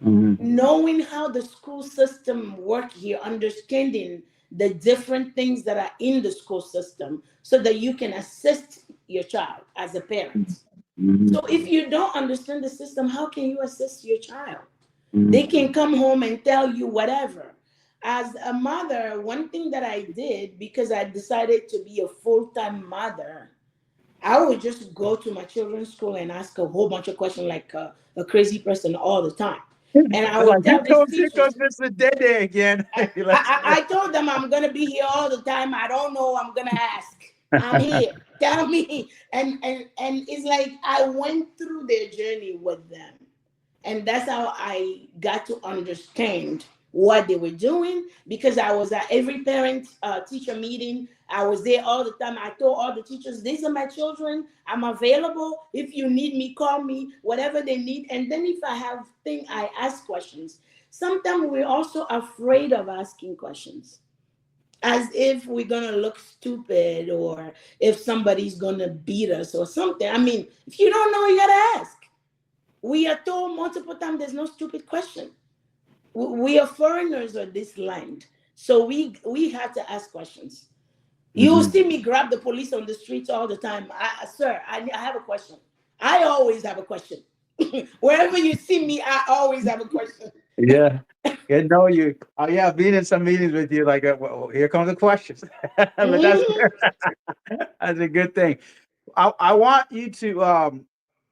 mm, knowing how the school system work here, understanding the different things that are in the school system so that you can assist your child as a parent. mm, So if you don't understand the system, how can you assist your child? They mm, can come home and tell you whatever. As a mother, one thing that I did, because I decided to be a full-time mother, I would just go to my children's school and ask a whole bunch of questions like a crazy person all the time. And I I'm would like, tell these here teachers, comes Mr. Dede again. I told them I'm gonna be here all the time. I don't know. I'm gonna ask. I'm here. Tell me. And it's like I went through their journey with them, and that's how I got to understand what they were doing, because I was at every parent teacher meeting. I was there all the time. I told all the teachers, these are my children. I'm available. If you need me, call me, whatever they need. And then if I have things, I ask questions. Sometimes we're also afraid of asking questions, as if we're gonna look stupid or if somebody's gonna beat us or something. I mean, if you don't know, you gotta ask. We are told multiple times there's no stupid question. We are foreigners on this land, so we have to ask questions. You Mhm. see me grab the police on the streets all the time. Sir, I have a question. I always have a question. Wherever you see me, I always have a question. Yeah. Yeah, no, you. Oh, yeah, I've been in some meetings with you. Like, well, here comes the questions, but Mhm. that's a good thing. I want you to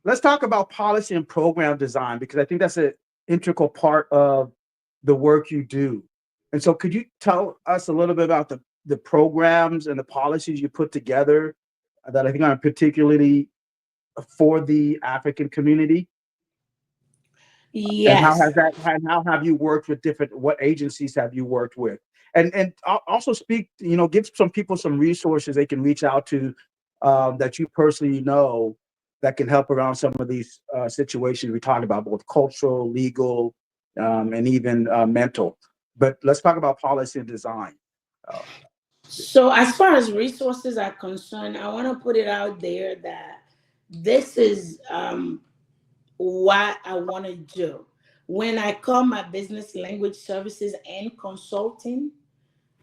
let's talk about policy and program design, because I think that's an integral part of the work you do. And so, could you tell us a little bit about the programs and the policies you put together that I think are particularly for the African community? And Yes. how have you worked with what agencies have you worked with? And also speak, give some people some resources they can reach out to, that you personally know, that can help around some of these situations we talked about, both cultural, legal, and even mental. But let's talk about policy and design. Uh, So, as far as resources are concerned, I want to put it out there that this is what I want to do. When I call my business language services and consulting,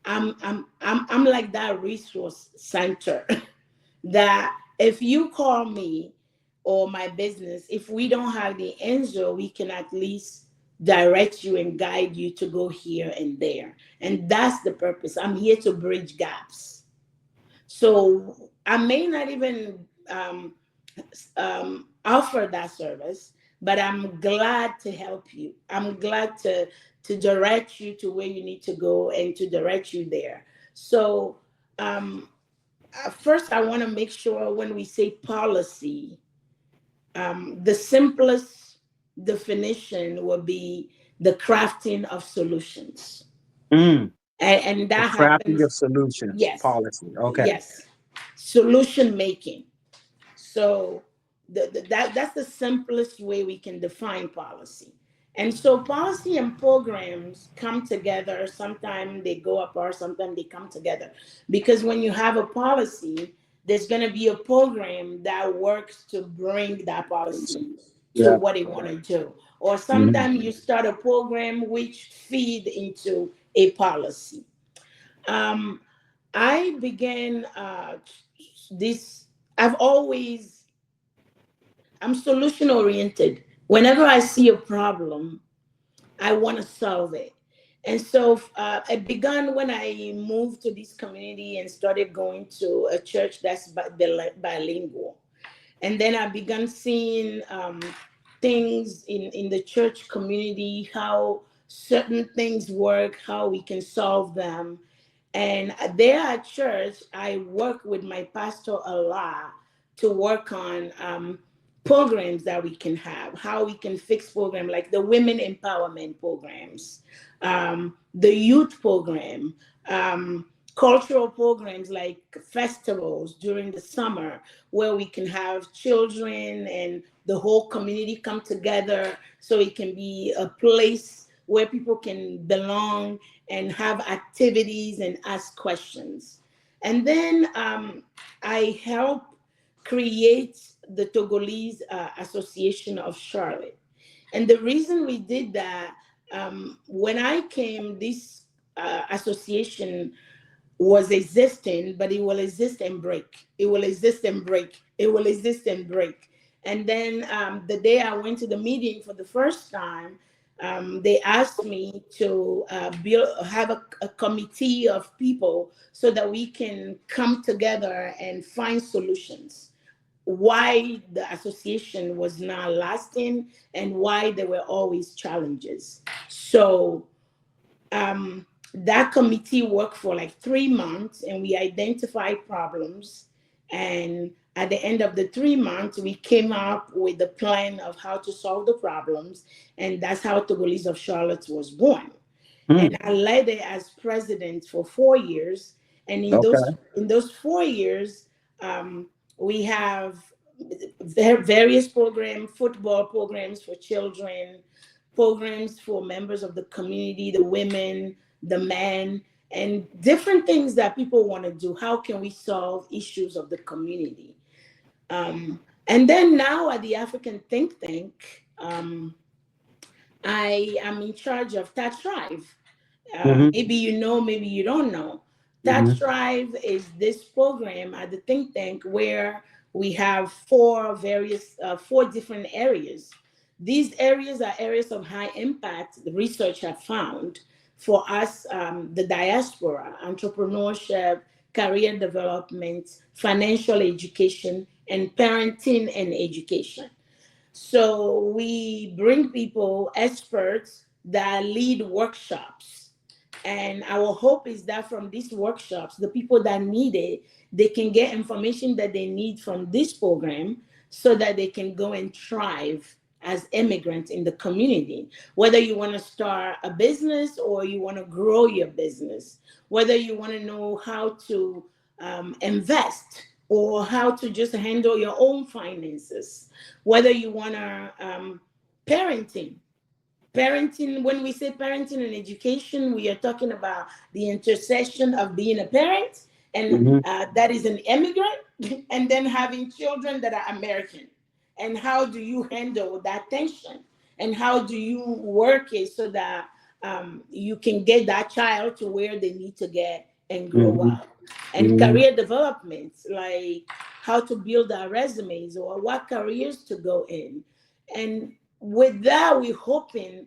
I'm like that resource center that if you call me or my business, if we don't have the answer, we can at least direct you and guide you to go here and there. And that's the purpose. I'm here to bridge gaps. So I may not even offer that service, but I'm glad to help you. I'm glad to direct you to where you need to go and to direct you there. So um, first, I want to make sure when we say policy, the simplest definition will be the crafting of solutions, mm, and the that crafting of happens. solutions Yes, policy. Okay. yes, solution making. So that's the simplest way we can define policy. And so policy and programs come together. Sometimes they go apart, sometimes they come together. Because when you have a policy, there's going to be a program that works to bring that policy to Yeah. what they want to do. Or Mhm. sometimes you start a program which feed into a policy. Um, I began this, I've always, I'm solution oriented. Whenever I see a problem, I want to solve it. And so it began when I moved to this community and started going to a church that's bilingual. And then I began seeing things in the church community, how certain things work, how we can solve them. And there at church, I work with my pastor a lot to work on programs that we can have, how we can fix programs like the women empowerment programs, the youth program, cultural programs like festivals during the summer where we can have children and the whole community come together so it can be a place where people can belong and have activities and ask questions. And then I help create the Togolese Association of Charlotte. And the reason we did that, when I came, this association was existing, but it will exist and break. It will exist and break. It will exist and break. And then the day I went to the meeting for the first time, they asked me to have a committee of people so that we can come together and find solutions. Why the association was not lasting and why there were always challenges. So that committee worked for like 3 months and we identified problems. And at the end of the 3 months, we came up with a plan of how to solve the problems. And that's how Togolese of Charlotte was born. And I led it as president for 4 years. And Okay. in those 4 years, we have various programs, football programs for children, programs for members of the community, the women, the men, and different things that people want to do. How can we solve issues of the community? And then now at the African Think Tank, I am in charge of TATT Thrive. Mm-hmm. Maybe you know, maybe you don't know. TATT Mm-hmm. Thrive is this program at the think tank where we have four different areas. These areas are areas of high impact. The research have found for us, the diaspora, entrepreneurship, career development, financial education, and parenting and education. So we bring people, experts that lead workshops. And our hope is that from these workshops, the people that need it, they can get information that they need from this program so that they can go and thrive as immigrants in the community. Whether you want to start a business or you want to grow your business, whether you want to know how to invest or how to just handle your own finances, whether you want to parenting. Parenting, when we say parenting and education, we are talking about the intersection of being a parent and Mm-hmm. that is an immigrant and then having children that are American. And how do you handle that tension? And how do you work it so that you can get that child to where they need to get and grow Mm-hmm. up? And career development, like how to build our resumes or what careers to go in. And with that, we're hoping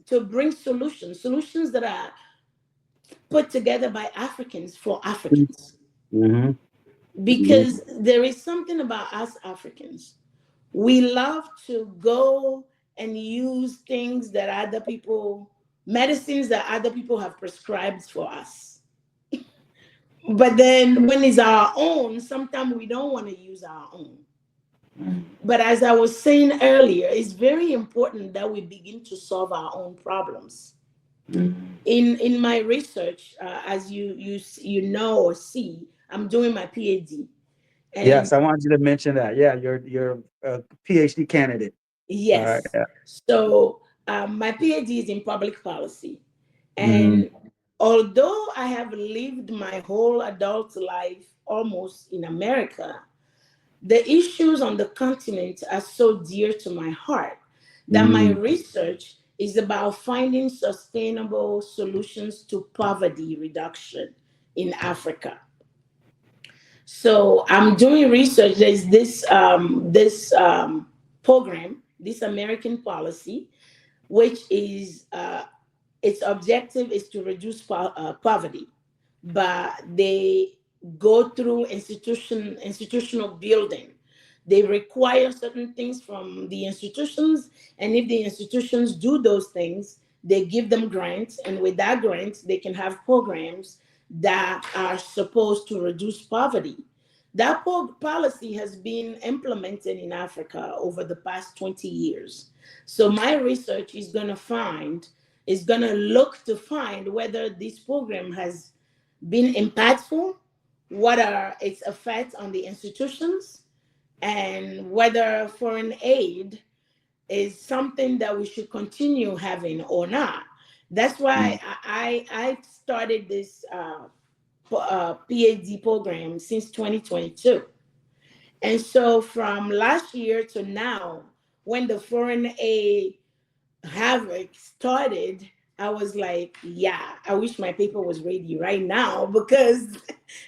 to bring solutions that are put together by Africans for Africans. Mm-hmm. Because there is something about us Africans. We love to go and use things that other people, medicines that other people have prescribed for us. But then when it's our own, sometimes we don't want to use our own. But as I was saying earlier, it's very important that we begin to solve our own problems. In my research, as you know or see, I'm doing my PhD, and Yes, I wanted you to mention that. Yeah, you're a PhD candidate. All right. yes, Yeah. so my PhD is in public policy, Mm-hmm. and although I have lived my whole adult life almost in America, the issues on the continent are so dear to my heart that my Mm-hmm. research is about finding sustainable solutions to poverty reduction in Africa. So I'm doing research. There's this program, this American policy, which is its objective is to reduce poverty, but they go through institutional building. They require certain things from the institutions, and if the institutions do those things, they give them grants, and with that grant, they can have programs that are supposed to reduce poverty. That policy has been implemented in Africa over the past 20 years. So my research is going to look to find whether this program has been impactful, what are its effects on the institutions, and whether foreign aid is something that we should continue having or not. That's why I started this PhD program since 2022. And so from last year to now, when the foreign aid havoc started, I was like, yeah, I wish my paper was ready right now because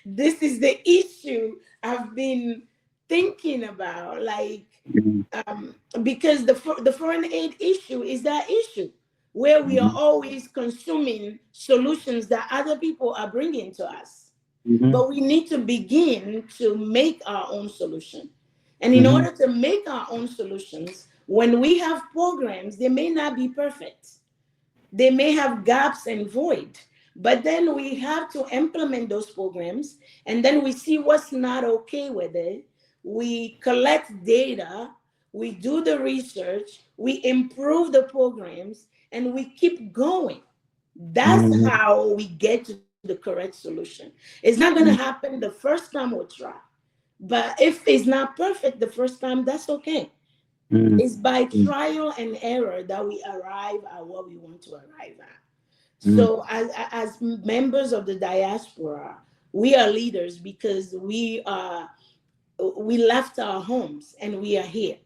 this is the issue I've been thinking about. Like, Mhm. because the foreign aid issue is that issue where we are Mhm. always consuming solutions that other people are bringing to us. Mhm. But we need to begin to make our own solution. And in Mhm. order to make our own solutions, when we have programs, they may not be perfect. They may have gaps and void, but then we have to implement those programs, and then we see what's not okay with it. We collect data, we do the research, we improve the programs, and we keep going. That's Mhm. how we get to the correct solution. It's not going to happen the first time we try, but if it's not perfect the first time, that's okay. Mhm. It's by Mhm. trial and error that we arrive at what we want to arrive at. Mhm. So, as members of the diaspora, we are leaders because we left our homes and we are here,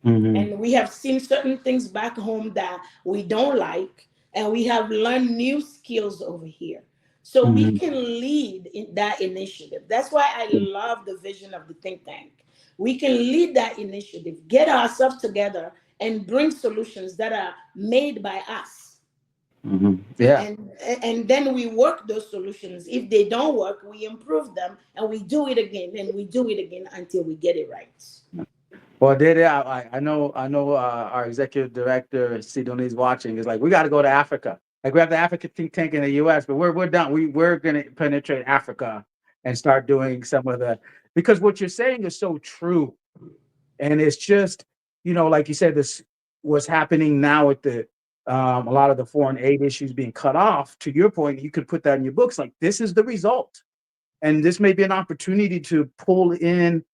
Mhm. and we have seen certain things back home that we don't like, and we have learned new skills over here, so we Mhm. can lead in that initiative. That's why I love the vision of the think tank. We can lead that initiative, get ourselves together, and bring solutions that are made by us, Mhm. Yeah. and then we work those solutions. If they don't work, we improve them, and we do it again, and we do it again until we get it right. Well, Dede, I know, our executive director, Sidoni's watching, is like, we got to go to Africa. Like, we have the Africa think tank in the U.S., but we're done. We're going to penetrate Africa and start doing some of the, because what you're saying is so true. And it's just, like you said, this what's happening now with a lot of the foreign aid issues being cut off. To your point, you could put that in your books. Like, this is the result. And this may be an opportunity to pull in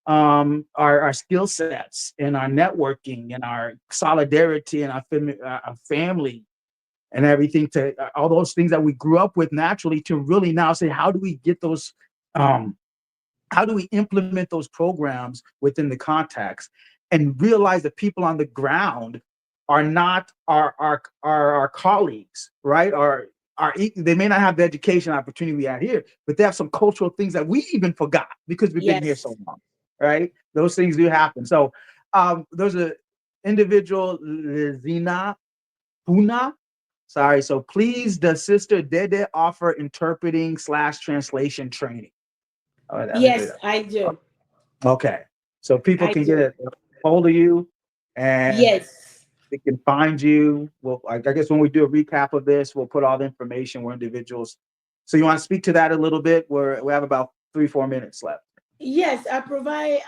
our skill sets and our networking and our solidarity and our family and everything, to all those things that we grew up with naturally, to really now say, how do we get those, um, how do we implement those programs within the context and realize that people on the ground are not our colleagues, right? They may not have the education opportunity we had here, but they have some cultural things that we even forgot because we've been here so Yes. long, right? Those things do happen. So there's a individual, Zina Puna. Sorry. So please, does Sister Dede offer interpreting/translation training? All right, let me do Yes, that. I do. Okay. So people I can get do. a hold of you and Yes. they can find you. Well, I guess when we do a recap of this, we'll put all the information where individuals. So you want to speak to that a little bit? We have about 3-4 minutes left. Yes, I provide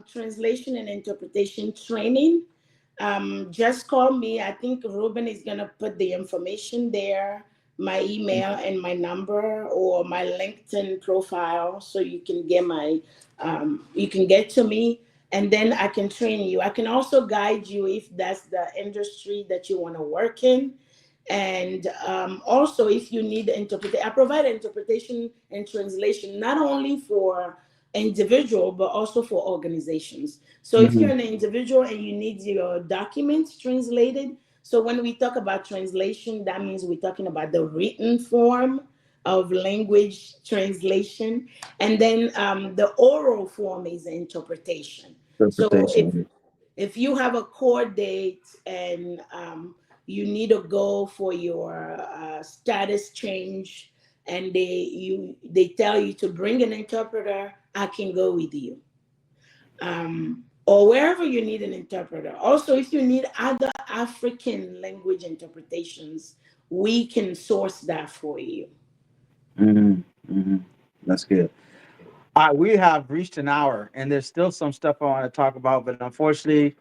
translation and interpretation training. Just call me. I think Ruben is going to put the information there, my email and my number, or my LinkedIn profile, so you can get to me, and then I can train you. I can also guide you if that's the industry that you want to work in. And also, if you need interpretation, I provide interpretation and translation not only for individual but also for organizations. So if you're Mhm. an individual and you need your documents translated, so when we talk about translation, that means we're talking about the written form of language translation, and then the oral form is interpretation. So if Interpretation. if you have a court date and you need to go for your status change, and they tell you to bring an interpreter, I can go with you. Or wherever you need an interpreter. Also, if you need other African language interpretations, we can source that for you. Hmm. Hmm. That's good. We have reached an hour, and there's still some stuff I want to talk about, but unfortunately,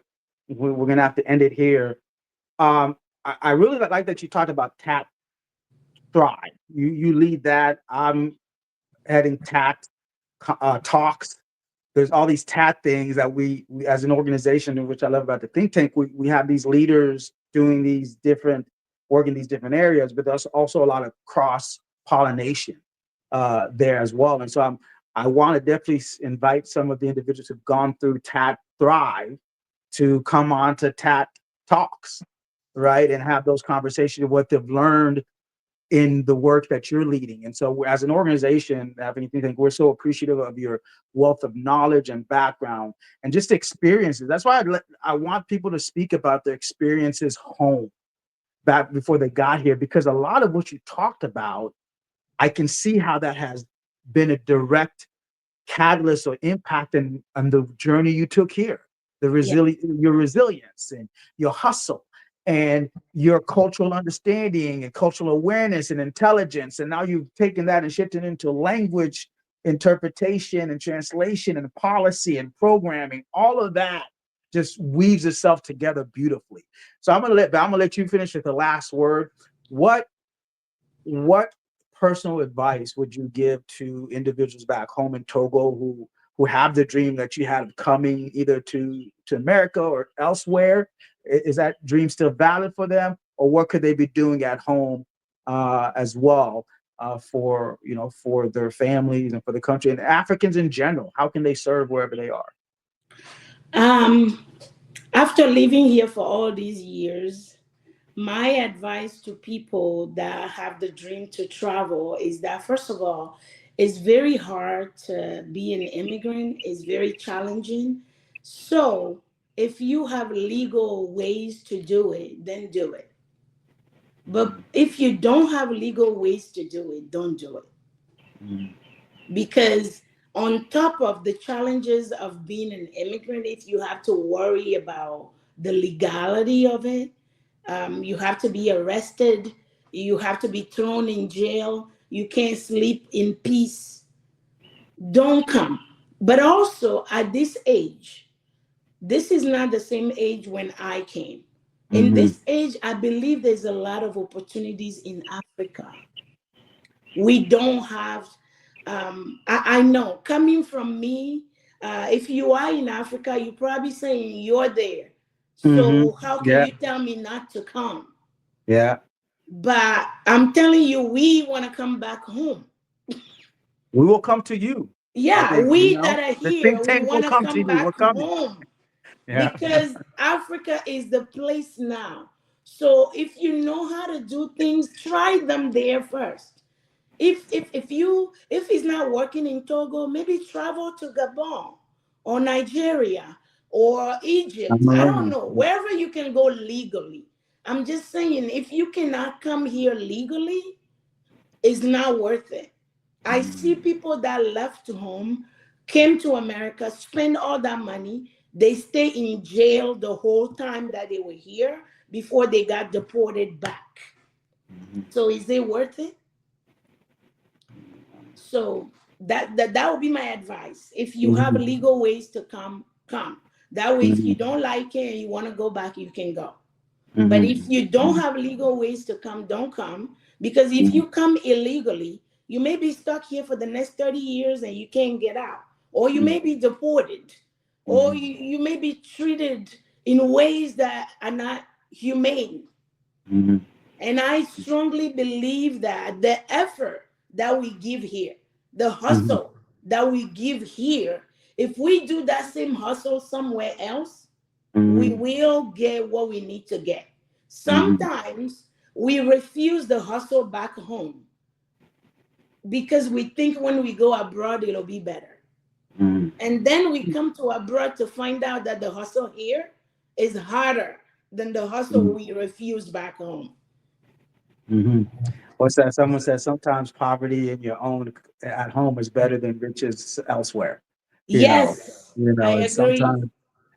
we're gonna have to end it here. I really like that you talked about TAT Thrive. You lead that. I'm heading TAT talks. There's all these TAT things that we as an organization, which I love about the think tank, we have these leaders doing these different work in these different areas, but there's also a lot of cross pollination there as well. And so I want to definitely invite some of the individuals who've gone through TAT Thrive to come on to TAT Talks, right, and have those conversations of what they've learned in the work that you're leading. And so as an organization, Think Tank, we're so appreciative of your wealth of knowledge and background and just experiences. That's why I want people to speak about their experiences home back before they got here, because a lot of what you talked about, I can see how that has been a direct catalyst or impact on the journey you took here, Yeah. your resilience and your hustle and your cultural understanding and cultural awareness and intelligence. And now you've taken that and shifted into language interpretation and translation and policy and programming. All of that just weaves itself together beautifully. So I'm gonna let you finish with the last word. What what personal advice would you give to individuals back home in Togo who have the dream that you had of coming either to America or elsewhere? Is that dream still valid for them, or what could they be doing at home as well for for their families and for the country and Africans in general? How can they serve wherever they are? Um, After living here for all these years, my advice to people that have the dream to travel is that, first of all, it's very hard to be an immigrant, it's very challenging. So, if you have legal ways to do it, then do it. But if you don't have legal ways to do it, don't do it. Mm-hmm. Because on top of the challenges of being an immigrant, if you have to worry about the legality of it, you have to be arrested, you have to be thrown in jail, you can't sleep in peace, don't come. But also at this age, this is not the same age when I came. In Mm-hmm. this age, I believe there's a lot of opportunities in Africa. We don't have, I know coming from me, if you are in Africa, you're probably saying you're there. Mm-hmm. So how can Yeah. you tell me not to come? Yeah. But I'm telling you, we want to come back home. We will come to you. I Yeah, think, we that are the here, think we tank will want to come to come you. We're back coming. home Yeah. because Africa is the place now. So if you know how to do things, try them there first. If it's not working in Togo, maybe travel to Gabon or Nigeria or Egypt. I don't Cameroon. know, wherever you can go legally. I'm just saying, if you cannot come here legally, it's not worth it. I see people that left home, came to America, spend all that money. They stay in jail the whole time that they were here before they got deported back. So is it worth it? So that would be my advice. If you have Mhm, legal ways to come, come. That way, if you mhm, don't like it and you want to go back, you can go. But mhm, if you don't have legal ways to come, don't come. Because if mhm, you come illegally, you may be stuck here for the next 30 years and you can't get out. Or you may be deported. Or mhm, you may be treated in ways that are not humane. mhm, And I strongly believe that the effort that we give here, the mhm, hustle that we give here, if we do that same hustle somewhere else, we mhm, will get what we need to get. mhm, Sometimes we refuse the hustle back home because we think when we go abroad, it'll be better. mhm, And then we come to abroad to find out that the hustle here is harder than the hustle we refuse back home. Mm-hmm. What's that? Someone said sometimes poverty in your own at home is better than riches elsewhere. You know, Yes, I and agree. sometimes,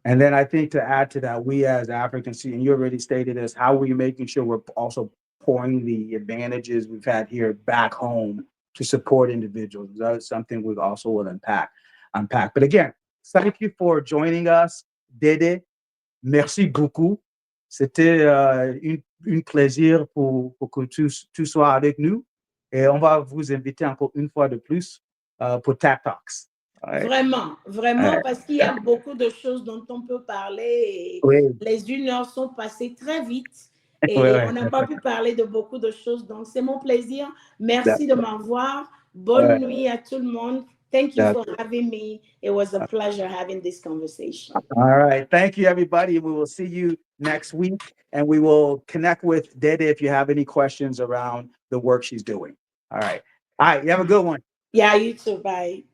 and then I think to add to that, we as Africans, and you already stated this, how are we making sure we're also pouring the advantages we've had here back home to support individuals? That's something we also will unpack. But again, thank you for joining us, Dede. Merci beaucoup. C'était une plaisir pour que tu sois avec nous. Et on va vous inviter encore une fois de plus pour TATT Talks. Ouais. Vraiment, vraiment, parce qu'il y a beaucoup de choses dont on peut parler et Oui, les 1 heure sont passées très vite oui, et on n'a pas pu parler de beaucoup de choses. Donc, c'est mon plaisir. oui. Merci de m'avoir. Bonne nuit à tout le monde. Thank you for having me. It was a pleasure having this conversation. All right. Thank you, everybody. We will see you next week, and we will connect with Dede if you have any questions around the work she's doing. All right. All right. You have a good one. Yeah, you too. Bye.